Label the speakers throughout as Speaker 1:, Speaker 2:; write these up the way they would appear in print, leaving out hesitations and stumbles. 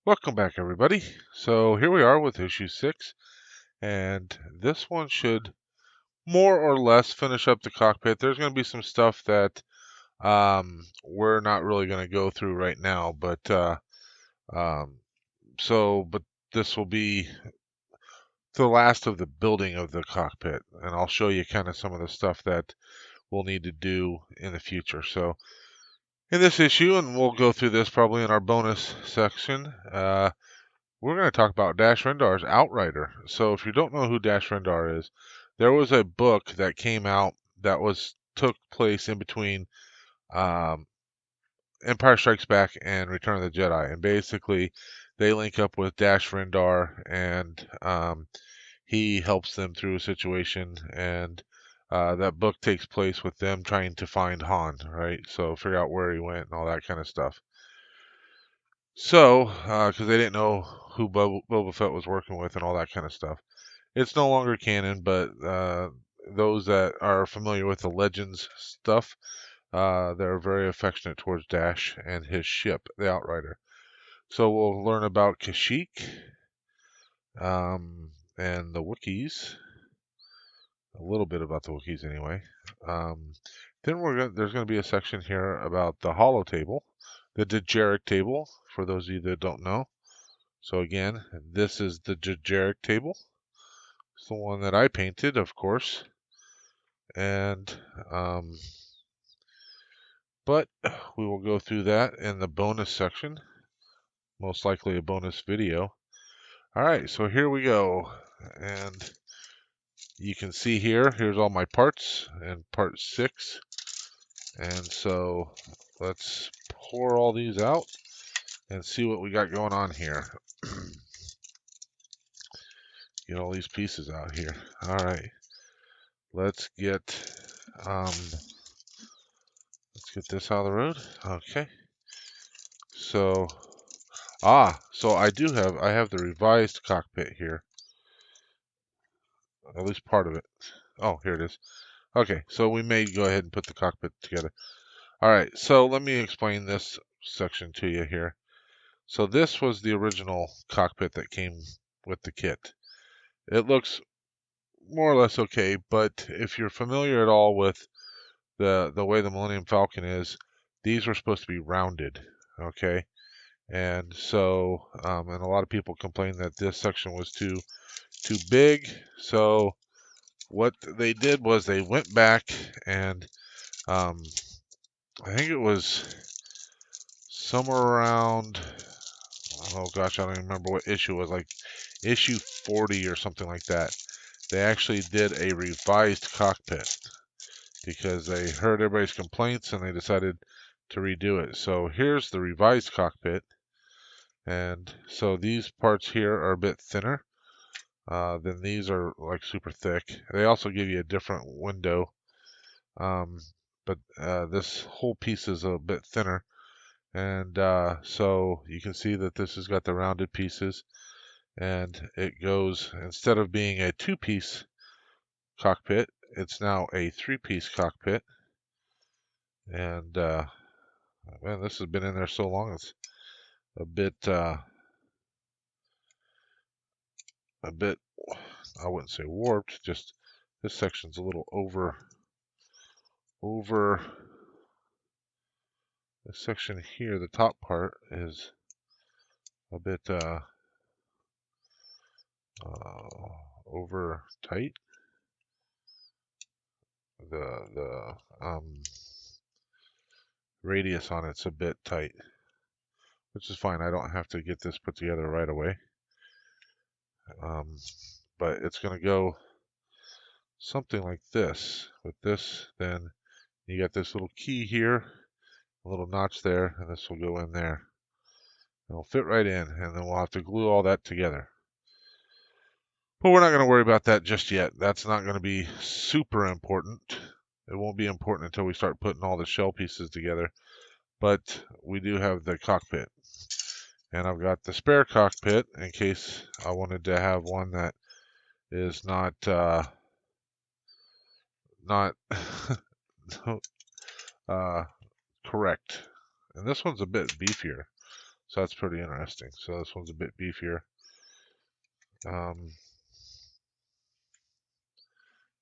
Speaker 1: Welcome back, everybody. So here we are with issue 6, and this one should more or less finish up the cockpit. There's going to be some stuff that we're not really going to go through right now, but um, but this will be the last of the building of the cockpit, and I'll show you kind of some of the stuff that we'll need to do in the future. So in this issue, and we'll go through this probably in our bonus section. We're going to talk about Dash Rendar's Outrider. So if you don't know who Dash Rendar is, there was a book that came out that took place in between um, Empire Strikes Back and Return of the Jedi, and basically they link up with Dash Rendar, and he helps them through a situation, and that book takes place with them trying to find Han, right? So figure out where he went and all that kind of stuff. So, because they didn't know who Boba Fett was working with and all that kind of stuff. It's no longer canon, but those that are familiar with the Legends stuff, they're very affectionate towards Dash and his ship, the Outrider. So we'll learn about Kashyyyk and the Wookiees, a little bit about the Wookiees anyway. Then there's going to be a section here about the Holo Table, the Dejarik Table, for those of you that don't know. So again, this is the Dejarik Table. It's the one that I painted, of course. And but we will go through that in the bonus section, most likely a bonus video. All right, so here we go, and you can see here's all my parts in part 6, and so let's pour all these out and see what we got going on here. Get all these pieces out here. All right, let's get this out of the road. Okay. So, so I have the revised cockpit here. At least part of it. Oh, here it is. Okay, so we may go ahead and put the cockpit together. All right, so let me explain this section to you here. So this was the original cockpit that came with the kit. It looks more or less okay, but if you're familiar at all with the way the Millennium Falcon is, these were supposed to be rounded, okay? And so, and a lot of people complained that this section was too big. So what they did was they went back and I think it was somewhere around, oh gosh, I don't even remember what issue it was, like issue 40 or something like that. They actually did a revised cockpit because they heard everybody's complaints and they decided to redo it. So here's the revised cockpit. And so these parts here are a bit thinner. Then these are like super thick. They also give you a different window, but this whole piece is a bit thinner. And so you can see that this has got the rounded pieces, and it goes, instead of being a 2-piece cockpit, it's now a 3-piece cockpit. And man, this has been in there so long, it's a bit, I wouldn't say warped, just this section's a little over this section here. The top part is a bit over tight. The radius on it's a bit tight, which is fine. I don't have to get this put together right away. But it's going to go something like this. With this, then you got this little key here, a little notch there, and this will go in there. It'll fit right in, and then we'll have to glue all that together. But we're not going to worry about that just yet. That's not going to be super important. It won't be important until we start putting all the shell pieces together. But we do have the cockpit. And I've got the spare cockpit in case I wanted to have one that is not correct. And this one's a bit beefier. So that's pretty interesting. So this one's a bit beefier.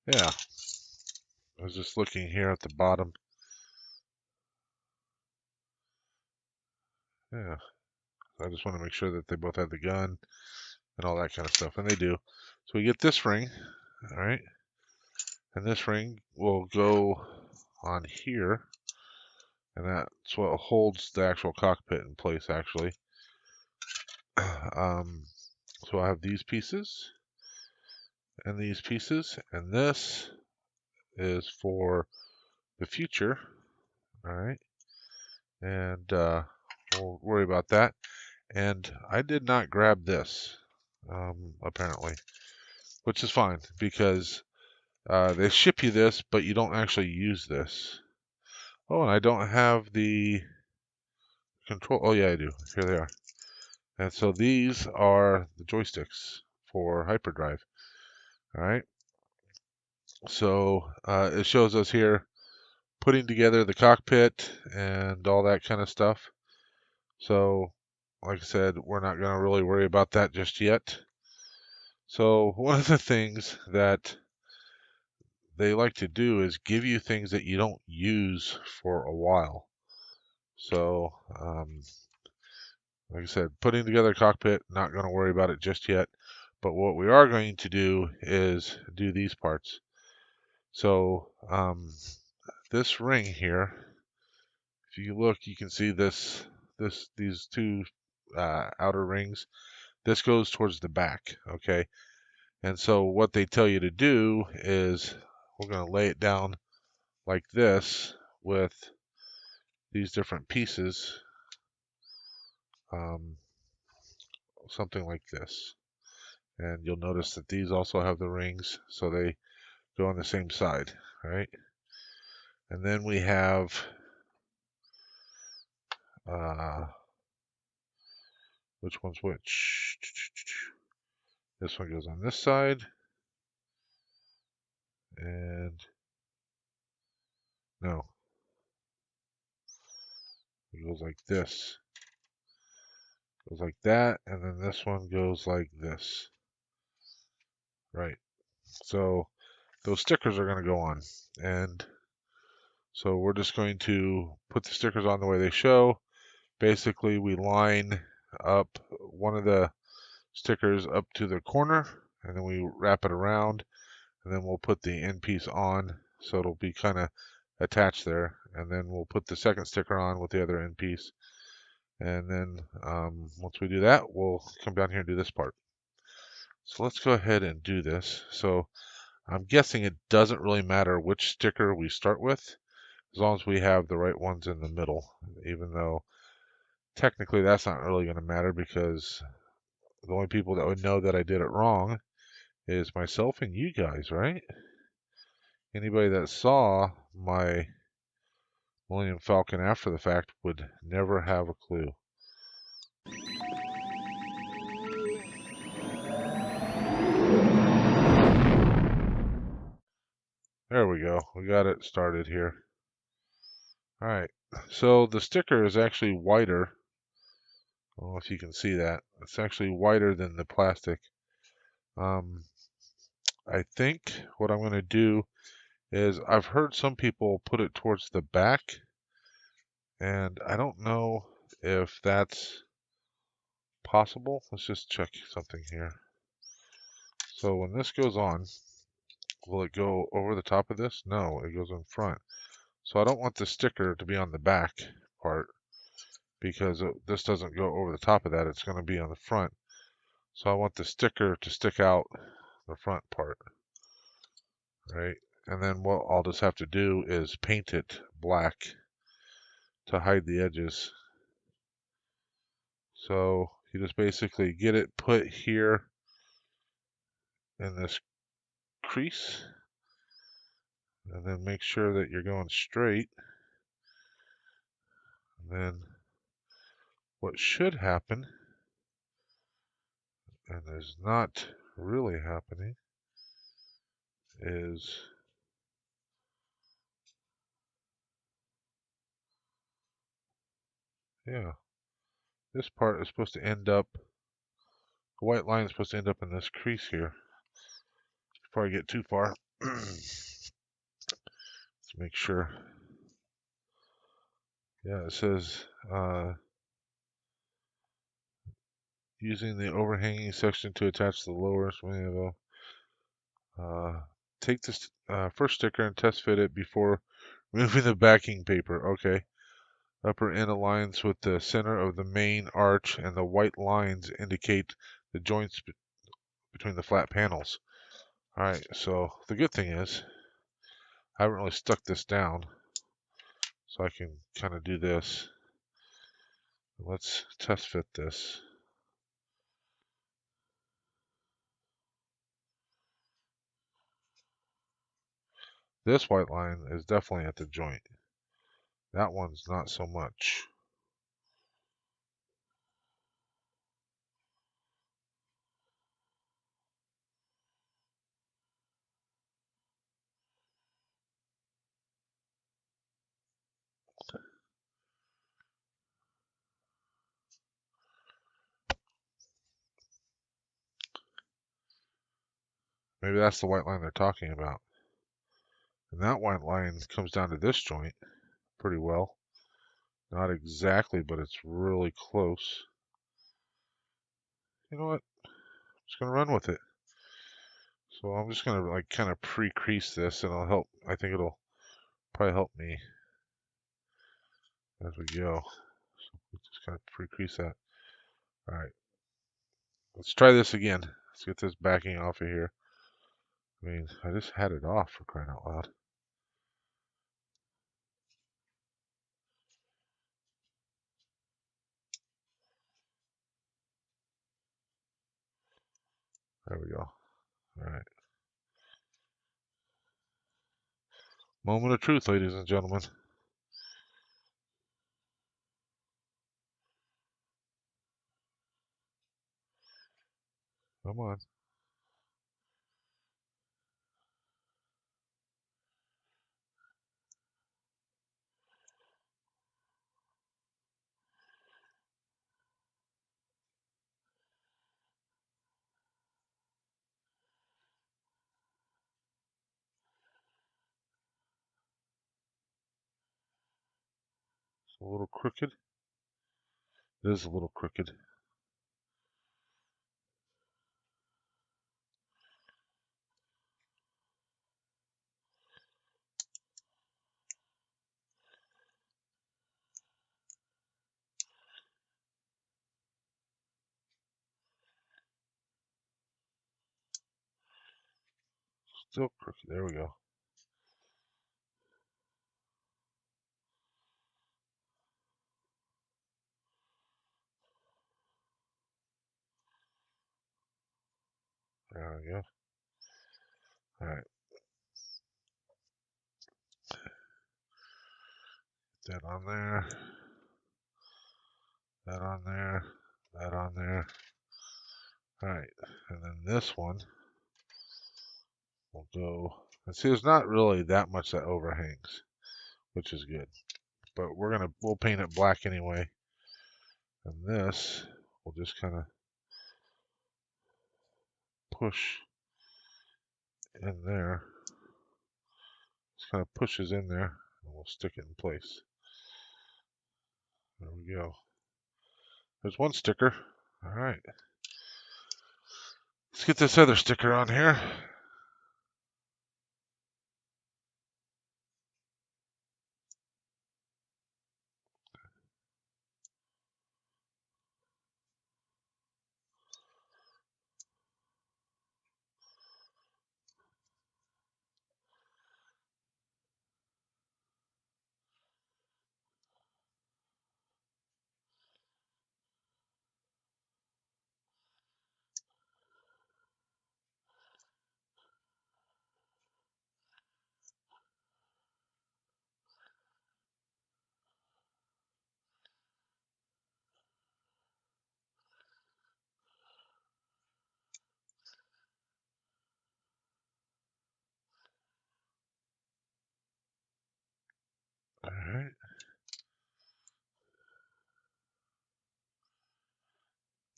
Speaker 1: Yeah, I was just looking here at the bottom. Yeah, I just want to make sure that they both have the gun and all that kind of stuff, and they do. So we get this ring, all right, and this ring will go on here, and that's what holds the actual cockpit in place, actually. So I have these pieces and these pieces, and this is for the future, all right, and we'll worry about that. And I did not grab this, apparently, which is fine because they ship you this, but you don't actually use this. Oh, and I don't have the control. Oh, yeah, I do. Here they are. And so these are the joysticks for hyperdrive. All right. So it shows us here putting together the cockpit and all that kind of stuff. So, like I said, we're not going to really worry about that just yet. So, one of the things that they like to do is give you things that you don't use for a while. So, like I said, putting together a cockpit, not going to worry about it just yet. But what we are going to do is do these parts. So, this ring here, if you look, you can see these two outer rings. This goes towards the back, okay? And so what they tell you to do is we're going to lay it down like this with these different pieces, um, something like this. And you'll notice that these also have the rings, so they go on the same side, right? And then we have which one's which? This one goes on this side, and no, it goes like this. Goes like that, and then this one goes like this. Right. So those stickers are going to go on. And so we're just going to put the stickers on the way they show. Basically, we line up one of the stickers up to the corner, and then we wrap it around, and then we'll put the end piece on, so it'll be kind of attached there. And then we'll put the second sticker on with the other end piece. And then once we do that, we'll come down here and do this part. So let's go ahead and do this. So I'm guessing it doesn't really matter which sticker we start with, as long as we have the right ones in the middle, even though technically that's not really going to matter because the only people that would know that I did it wrong is myself and you guys, right? Anybody that saw my Millennium Falcon after the fact would never have a clue. There we go. We got it started here. All right. So the sticker is actually wider. I don't know if you can see that. It's actually wider than the plastic. I think what I'm going to do is I've heard some people put it towards the back, and I don't know if that's possible. Let's just check something here. So when this goes on, will it go over the top of this? No, it goes in front. So I don't want the sticker to be on the back part because this doesn't go over the top of that. It's going to be on the front. So I want the sticker to stick out the front part, right? And then what I'll just have to do is paint it black to hide the edges. So you just basically get it put here in this crease, and then make sure that you're going straight. And then what should happen, and is not really happening, is yeah, this part is supposed to end up, the white line is supposed to end up in this crease here. Before I get too far, let's make sure. Yeah, it says using the overhanging section to attach the lower. Take this first sticker and test fit it before removing the backing paper. Okay. Upper end aligns with the center of the main arch, and the white lines indicate the joints between the flat panels. Alright, so the good thing is, I haven't really stuck this down, so I can kind of do this. Let's test fit this. This white line is definitely at the joint. That one's not so much. Maybe that's the white line they're talking about. And that white line comes down to this joint pretty well. Not exactly, but it's really close. You know what? I'm just going to run with it. So I'm just going to like kind of pre-crease this, and it'll help. I think it'll probably help me as we go. So we just kind of pre-crease that. All right. Let's try this again. Let's get this backing off of here. I mean, I just had it off for crying out loud. There we go. All right. Moment of truth, ladies and gentlemen. Come on. It's a little crooked. It is a little crooked. Still crooked. There we go. There we go. All right. That on there. That on there. That on there. All right. And then this one will go. And see, there's not really that much that overhangs, which is good. But we'll paint it black anyway. And this will just kind of push in there. Just kind of pushes in there, and we'll stick it in place. There we go. There's one sticker. All right. Let's get this other sticker on here.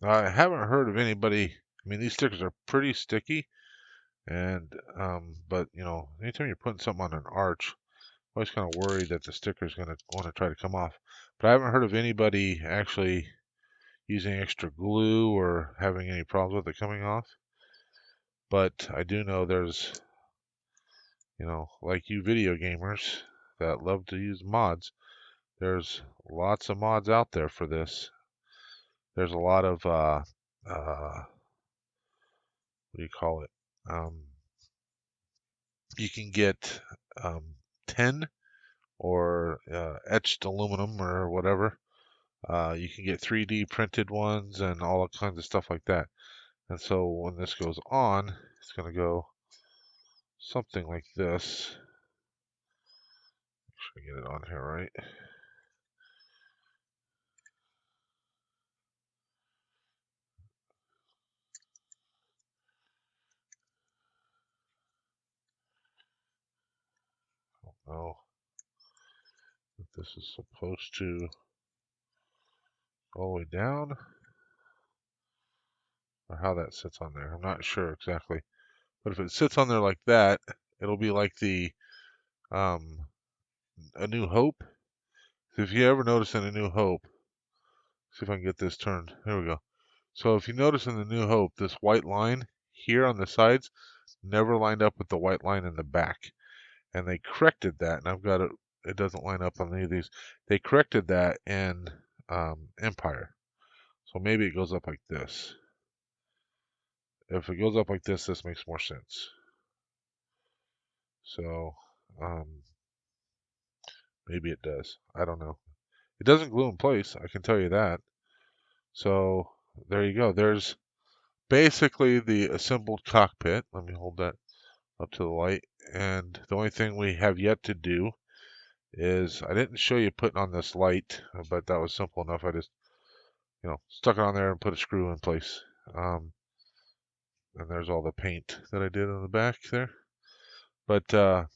Speaker 1: I haven't heard of anybody. I mean, these stickers are pretty sticky, and but you know, anytime you're putting something on an arch, I'm always kind of worried that the sticker is going to want to try to come off. But I haven't heard of anybody actually using extra glue or having any problems with it coming off. But I do know there's, you know, like you video gamers that love to use mods, there's lots of mods out there for this. There's a lot of, what do you call it? Um, you can get um, tin or etched aluminum or whatever. You can get 3D printed ones and all kinds of stuff like that. And so when this goes on, it's going to go something like this. Make sure I get it on here right. Oh, if this is supposed to go all the way down, or how that sits on there. I'm not sure exactly. But if it sits on there like that, it'll be like the um, A New Hope. So if you ever notice in A New Hope, see if I can get this turned. There we go. So if you notice in the New Hope, this white line here on the sides never lined up with the white line in the back. And they corrected that, and I've got it, it doesn't line up on any of these. They corrected that in Empire. So maybe it goes up like this. If it goes up like this makes more sense. So maybe it does. I don't know. It doesn't glue in place, I can tell you that. So there you go. There's basically the assembled cockpit. Let me hold that up to the light. And the only thing we have yet to do is, I didn't show you putting on this light, but that was simple enough. I just, you know, stuck it on there and put a screw in place. And there's all the paint that I did on the back there. But so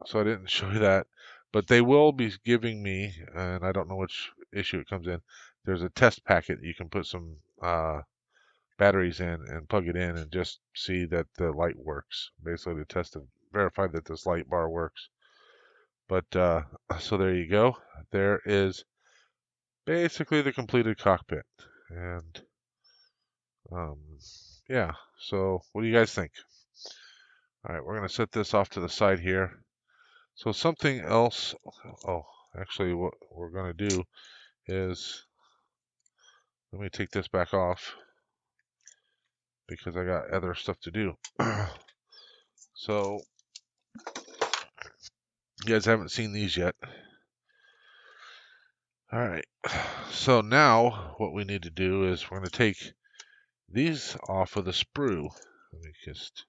Speaker 1: I didn't show you that. But they will be giving me, and I don't know which issue it comes in. There's a test packet you can put some batteries in and plug it in and just see that the light works. Basically, to test and verify that this light bar works. But so there you go. There is basically the completed cockpit, and um, yeah. So what do you guys think? All right, we're gonna set this off to the side here. So something else. Oh, actually, what we're gonna do is, let me take this back off because I got other stuff to do. So you guys haven't seen these yet. All right. So now what we need to do is we're going to take these off of the sprue. Let me just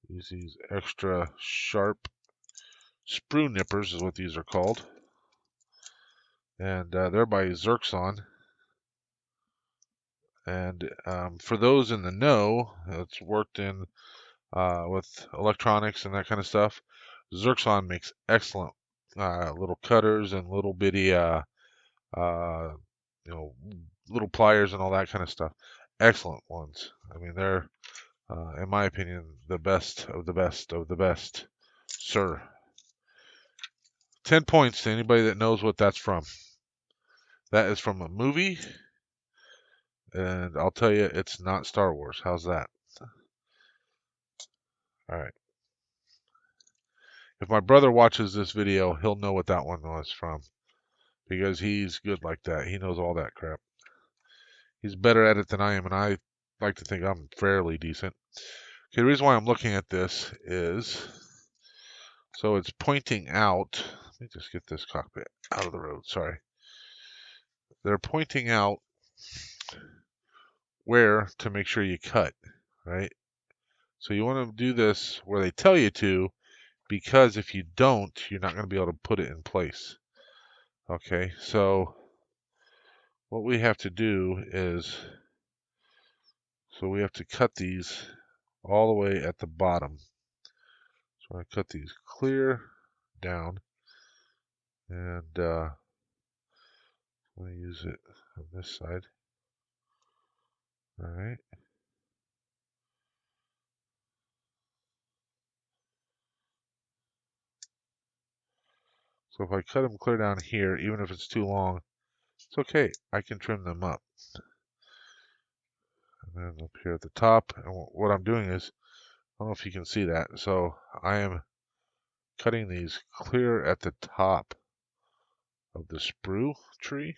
Speaker 1: use these extra sharp sprue nippers is what these are called. And they're by Xerxon. And for those in the know, that's worked in with electronics and that kind of stuff, Xerxon makes excellent little cutters and little bitty, uh, you know, little pliers and all that kind of stuff. Excellent ones. I mean, they're, in my opinion, the best of the best of the best, sir. 10 points to anybody that knows what that's from. That is from a movie, and I'll tell you, it's not Star Wars. How's that? All right. If my brother watches this video, he'll know what that one was from because he's good like that. He knows all that crap. He's better at it than I am, and I like to think I'm fairly decent. Okay, the reason why I'm looking at this is so it's pointing out. Let me just get this cockpit out of the road. Sorry. They're pointing out where to make sure you cut, right? So you want to do this where they tell you to, because if you don't, you're not going to be able to put it in place. Okay, so what we have to do is, so we have to cut these all the way at the bottom. So I cut these clear down, and I'm going to use it on this side. All right. So if I cut them clear down here, even if it's too long, it's okay. I can trim them up. And then up here at the top, and what I'm doing is, I don't know if you can see that. So I am cutting these clear at the top of the sprue tree.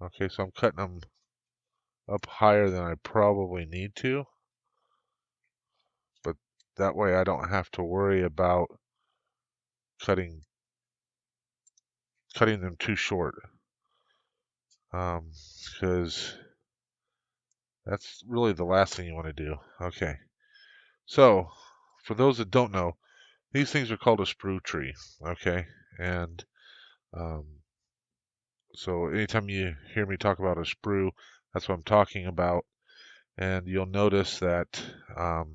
Speaker 1: Okay, so I'm cutting them up higher than I probably need to, but that way I don't have to worry about cutting them too short, because that's really the last thing you want to do. Okay, so for those that don't know, these things are called a sprue tree. Okay, and um, so anytime you hear me talk about a sprue, that's what I'm talking about. And you'll notice that um,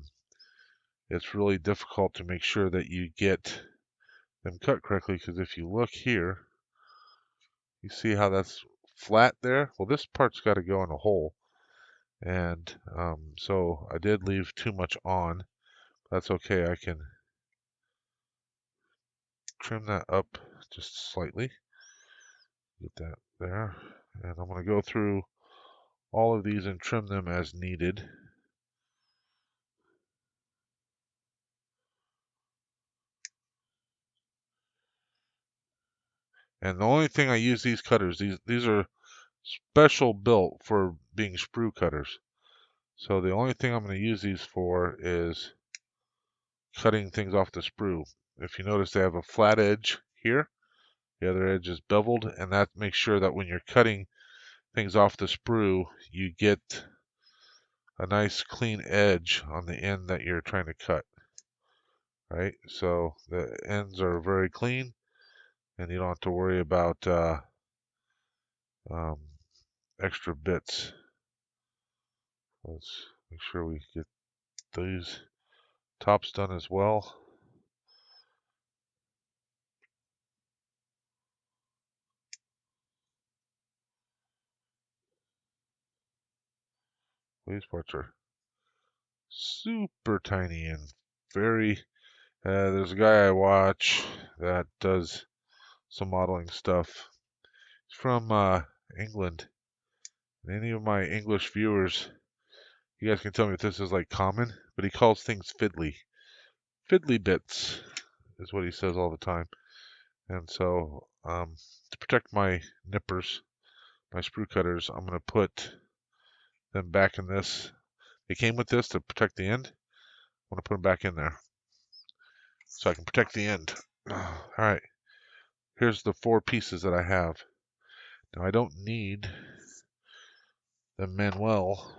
Speaker 1: it's really difficult to make sure that you get them cut correctly, because if you look here, you see how that's flat there? Well, this part's got to go in a hole. And so I did leave too much on. That's okay. I can trim that up just slightly. Get that there. And I'm going to go through all of these and trim them as needed. And the only thing I use these cutters, these are special built for being sprue cutters. So the only thing I'm going to use these for is cutting things off the sprue. If you notice, they have a flat edge here. The other edge is beveled, and that makes sure that when you're cutting things off the sprue, you get a nice clean edge on the end that you're trying to cut. Right? So the ends are very clean, and you don't have to worry about um, extra bits. Let's make sure we get these tops done as well. These parts are super tiny and very. There's a guy I watch that does some modeling stuff. He's from England. Any of my English viewers, you guys can tell me if this is like common, but he calls things fiddly. Fiddly bits is what he says all the time. And so to protect my nippers, my sprue cutters, I'm going to put them back in this. They came with this to protect the end. I'm going to put them back in there so I can protect the end. All right, here's the 4 pieces that I have. Now I don't need the Manuel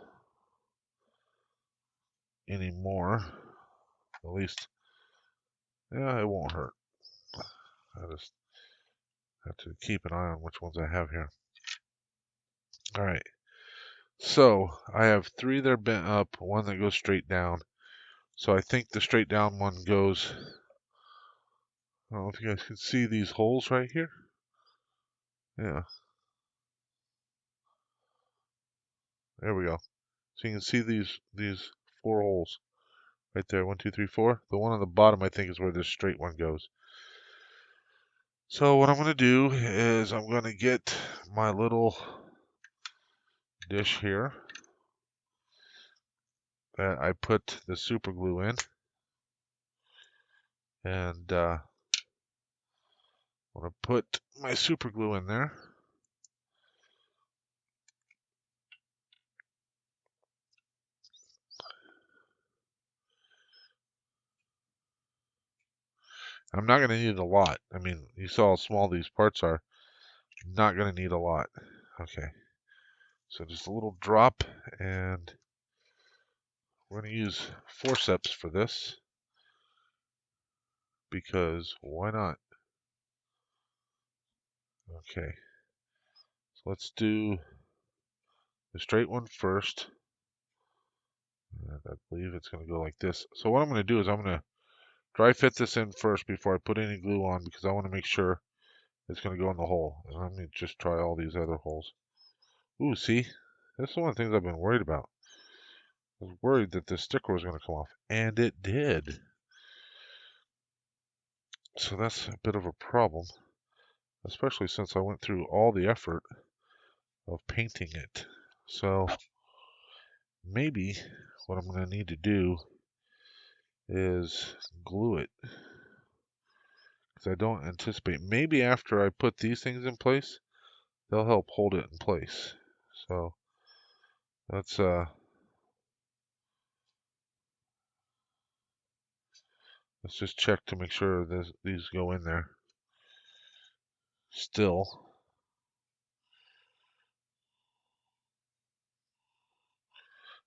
Speaker 1: anymore. At least, yeah, it won't hurt. I just have to keep an eye on which ones I have here. All right. So I have 3 that are bent up, 1 that goes straight down. So I think the straight down one goes. I don't know if you guys can see these holes right here. Yeah, there we go. So you can see these 4 holes right there. 1, 2, 3, 4. The one on the bottom I think is where this straight one goes. So what I'm going to do is I'm going to get my little dish here that I put the super glue in, and I'm going to put my super glue in there. I'm not going to need a lot. I mean, you saw how small these parts are. Not going to need a lot. Okay, so just a little drop, and we're going to use forceps for this because why not? Okay, so let's do the straight one first. And I believe it's going to go like this. So what I'm going to do is I'm going to dry fit this in first before I put any glue on, because I want to make sure it's going to go in the hole. And let me just try all these other holes. Ooh, see? That's one of the things I've been worried about. I was worried that this sticker was going to come off, and it did. So that's a bit of a problem, especially since I went through all the effort of painting it. So maybe what I'm going to need to do is glue it, because I don't anticipate, maybe after I put these things in place, they'll help hold it in place. So let's just check to make sure these go in there still.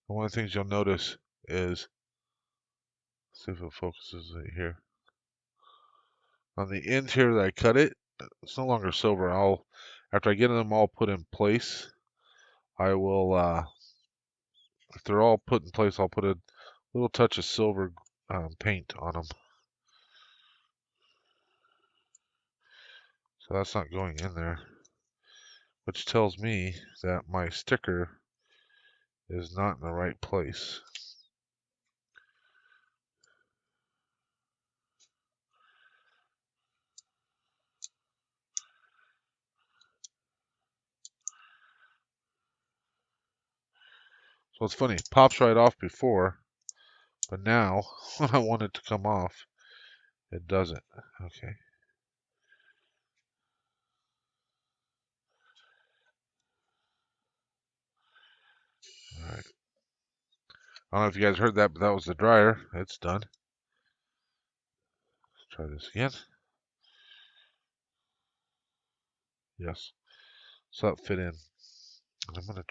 Speaker 1: And one of the things you'll notice is, see if it focuses it here. On the end here that I cut it, it's no longer silver. After I get them all put in place, I will, if they're all put in place, I'll put a little touch of silver paint on them. So that's not going in there, which tells me that my sticker is not in the right place. So it's funny, it pops right off before, but now when I want it to come off, it doesn't. Okay. All right. I don't know if you guys heard that, but that was the dryer. It's done. Let's try this again. Yes. So that fit in. And I'm going to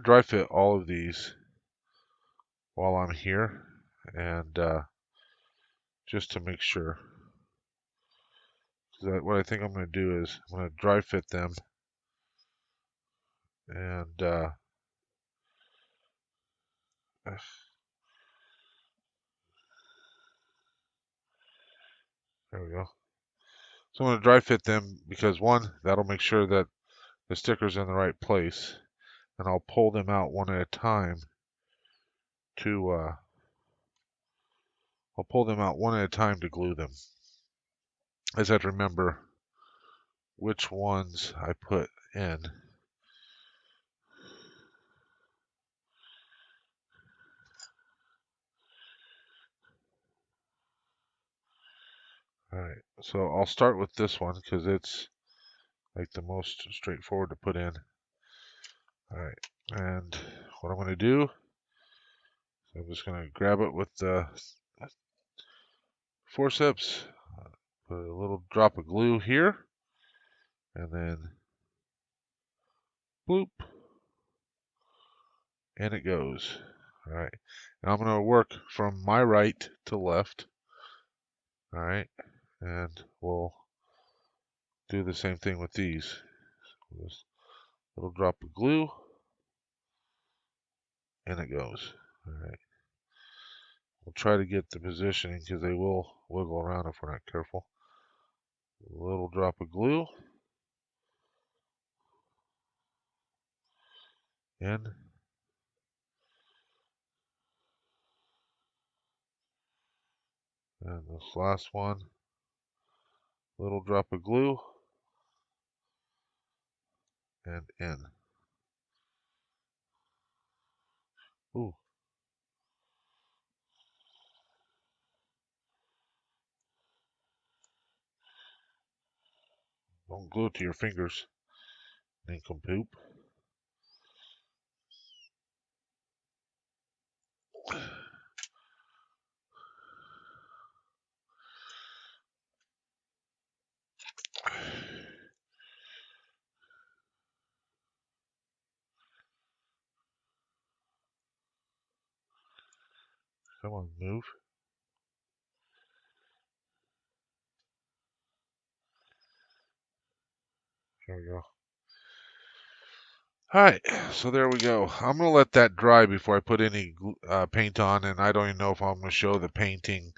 Speaker 1: dry fit all of these while I'm here, and just to make sure. What I think I'm going to do is I'm going to dry fit them, and there we go. So I'm going to dry fit them because, one, that'll make sure that the sticker's in the right place, and I'll pull them out one at a time to glue them. I just have to remember which ones I put in. Alright, so I'll start with this one because it's like the most straightforward to put in. Alright, and what I'm going to do, I'm just going to grab it with the forceps, put a little drop of glue here, and then bloop, and it goes. Alright, and I'm going to work from my right to left. Alright, and we'll do the same thing with these. Just a little drop of glue, and it goes. Alright. We'll try to get the positioning because they will wiggle around if we're not careful. A little drop of glue. In. And this last one. Little drop of glue. And in. Ooh. Don't glue it to your fingers. Nincompoop. Come on, move. There we go. Alright, so there we go. I'm going to let that dry before I put any paint on, and I don't even know if I'm going to show the painting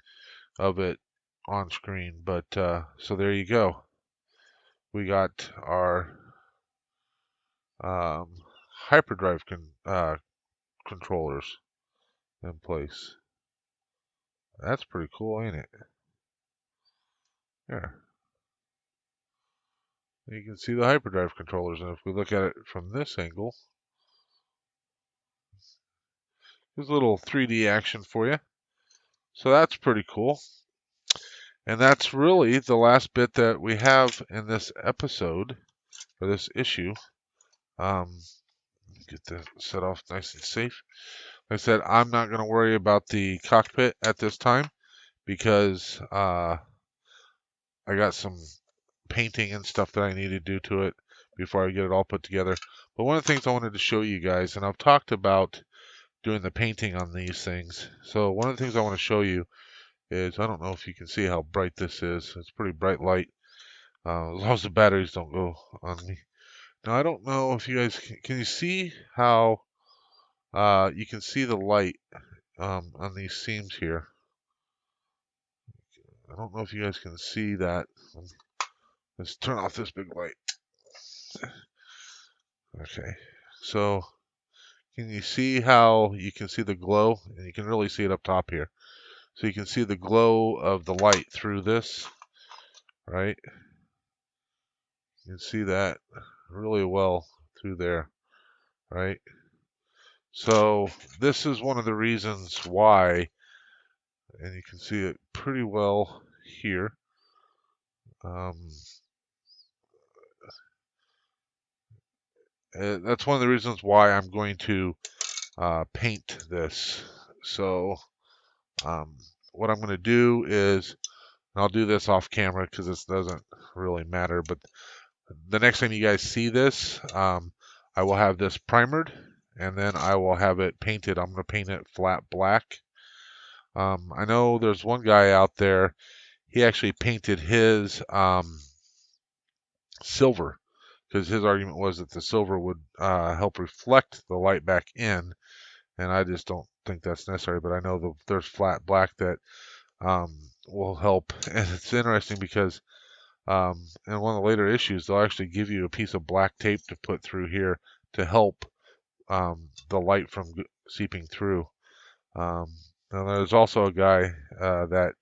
Speaker 1: of it on screen, but so there you go. We got our hyperdrive controllers in place. That's pretty cool, ain't it? There. You can see the hyperdrive controllers, and if we look at it from this angle, there's a little 3D action for you. So that's pretty cool. And that's really the last bit that we have in this episode, or this issue. Get this set off nice and safe. Like I said, I'm not going to worry about the cockpit at this time because I got some painting and stuff that I need to do to it before I get it all put together. But one of the things I wanted to show you guys, and I've talked about doing the painting on these things. So one of the things I want to show you is, I don't know if you can see how bright this is. It's pretty bright light. As long as the batteries don't go on me. Now I don't know if you guys can you see how you can see the light on these seams here. I don't know if you guys can see that. Let's turn off this big light. Okay, so can you see how you can see the glow? And you can really see it up top here. So you can see the glow of the light through this, right? You can see that really well through there, right? So this is one of the reasons why, and you can see it pretty well here. That's one of the reasons why I'm going to paint this. So what I'm going to do is, and I'll do this off camera because this doesn't really matter, but the next time you guys see this, I will have this primered, and then I will have it painted. I'm going to paint it flat black. I know there's one guy out there, he actually painted his silver, because his argument was that the silver would help reflect the light back in, and I just don't think that's necessary. But I know there's flat black that will help, and it's interesting because in one of the later issues they'll actually give you a piece of black tape to put through here to help the light from seeping through. And there's also a guy that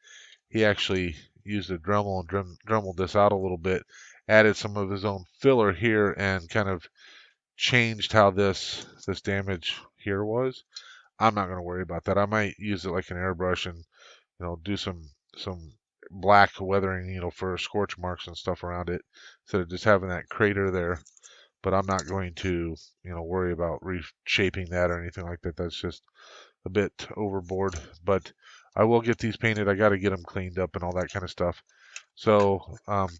Speaker 1: he actually used a Dremel and dremeled this out a little bit, added some of his own filler here, and kind of changed how this damage here was. I'm not going to worry about that. I might use it like an airbrush and do some black weathering, for scorch marks and stuff around it, instead of just having that crater there. But I'm not going to worry about reshaping that or anything like that. That's just a bit overboard. But I will get these painted. I got to get them cleaned up and all that kind of stuff. So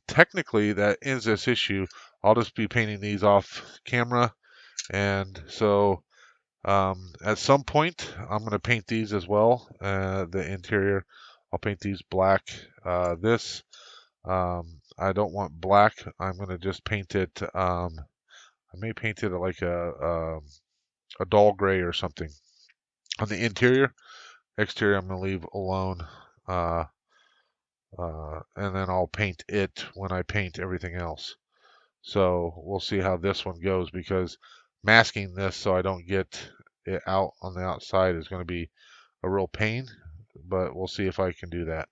Speaker 1: technically that ends this issue. I'll just be painting these off camera, and so at some point I'm going to paint these as well. The interior, I'll paint these black. This I don't want black. I'm going to just paint it. I may paint it like a dull gray or something on the interior. Exterior I'm going to leave alone. And then I'll paint it when I paint everything else. So we'll see how this one goes, because masking this so I don't get it out on the outside is going to be a real pain, but we'll see if I can do that.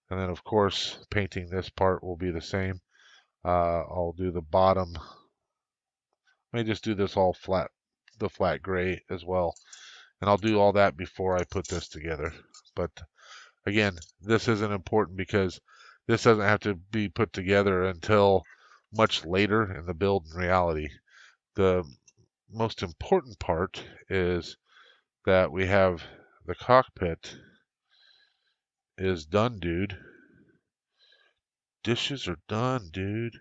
Speaker 1: And then of course painting this part will be the same. I'll do the bottom. I may just do this all flat, the flat gray as well. And I'll do all that before I put this together. But again, this isn't important because this doesn't have to be put together until much later in the build in reality. The most important part is that we have the cockpit is done, dude. Dishes are done, dude.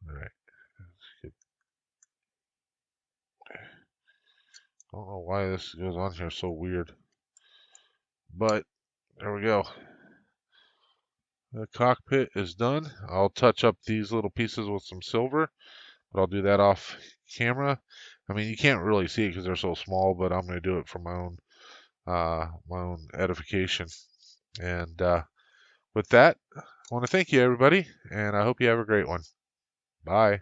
Speaker 1: All right. I don't know why this goes on here so weird, but there we go. The cockpit is done. I'll touch up these little pieces with some silver, but I'll do that off camera. I mean, you can't really see it because they're so small, but I'm going to do it for my own edification. And with that, I want to thank you, everybody, and I hope you have a great one. Bye.